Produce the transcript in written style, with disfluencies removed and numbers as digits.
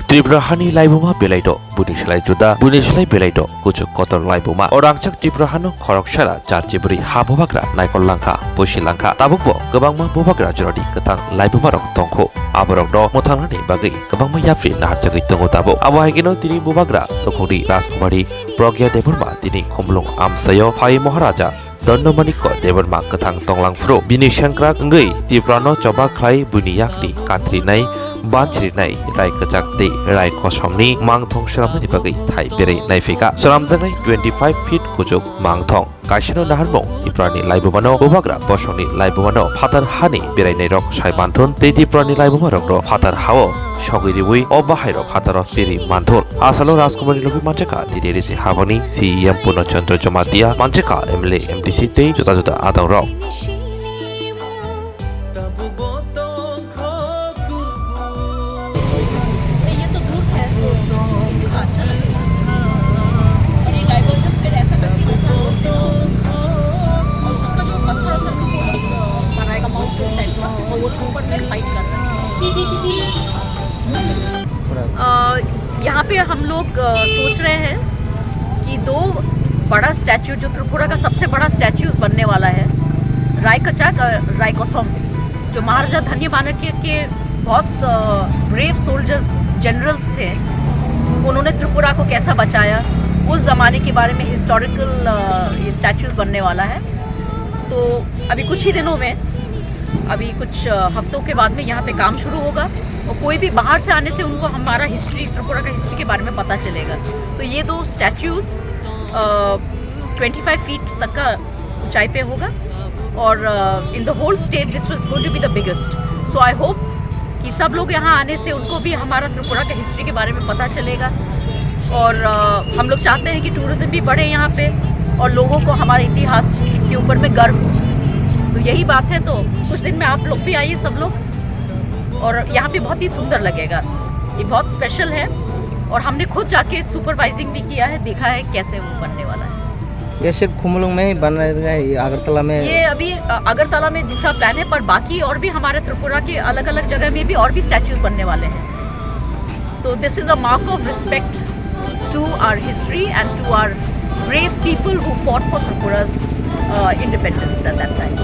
Tribrahani laibuma belaito Bunishlai juda Bunishlai belaito kucuk kotor laibuma Orangchak Tribrahano khoroksara charchibri habobagra naikol langka Bushi langka tabukbo gabangma bobagra jorodi ketang laibuma rok tongko aborok do mothangani bagi gabangma yapri naharjagui tongo tabo abahagino tini bobagra lokori Rajkumari Pragya Deborma tini khomlong amsayo Phai Maharaja Dondomaniko Deborma ketang tonglangfro bini shankrak ngai Tribrahano coba khlai buniyakni katrinai Banchirinai Rai Kachakti Rai Kosomni Mangthong Sharamani Bagai Thai Bere Naifika Sharamjangai 25 feet Kujuk Mangthong Kaishino Naharmong Iprani Laibumano Bobagra Bosoni Laibumano Fatar Hani Bere Nairok Shai Manthun Teti Prani Laibumarok Fatar Hao Shogiriwi Obahairo Fataro Siri Manthun Asalo Rajkumari Loki Manchaka Tidirisi Havani CEM Punochandra Jomatia Manchaka MLA MDC Te Juta Juta Adang Rok यहाँ पे हम लोग सोच रहे हैं कि दो बड़ा स्टैचू जो त्रिपुरा का सबसे बड़ा स्टैचूज बनने वाला है राय कचाक और राय कोसोम जो महाराजा धन्य माणक्य के बहुत ब्रेव सोल्जर्स जनरल्स थे उन्होंने त्रिपुरा को कैसा बचाया उस ज़माने के बारे में हिस्टोरिकल ये स्टैचूज बनने वाला है। तो अभी कुछ ही दिनों में अभी कुछ हफ्तों के बाद में यहाँ पे काम शुरू होगा और कोई भी बाहर से आने से उनको हमारा हिस्ट्री त्रिपुरा का हिस्ट्री के बारे में पता चलेगा। तो ये दो स्टैचूज़ 25 फीट तक का ऊंचाई पे होगा और in the whole state this was going to be the biggest. So I hope कि सब लोग यहाँ आने से उनको भी हमारा त्रिपुरा का हिस्ट्री के बारे में पता चलेगा और हम लोग चाहते हैं कि टूरिज्म भी बढ़े यहाँ पे और लोगों को हमारे इतिहास के ऊपर में गर्व हो। तो यही बात है। तो कुछ दिन में आप लोग भी आइए सब लोग और यहाँ पे बहुत ही सुंदर लगेगा। ये बहुत स्पेशल है और हमने खुद जाके सुपरवाइजिंग भी किया है, देखा है कैसे वो बनने वाला है। ये सिर्फ खुमलुंग में ही बन रहा है, अगरतला में ये अभी अगरतला में दूसरा प्लान है पर बाकी और भी हमारे त्रिपुरा के अलग अलग जगह में भी और भी स्टैचूज बनने वाले हैं। तो this is a mark of respect to our history and to our brave people who fought for Tripura's independence at that time.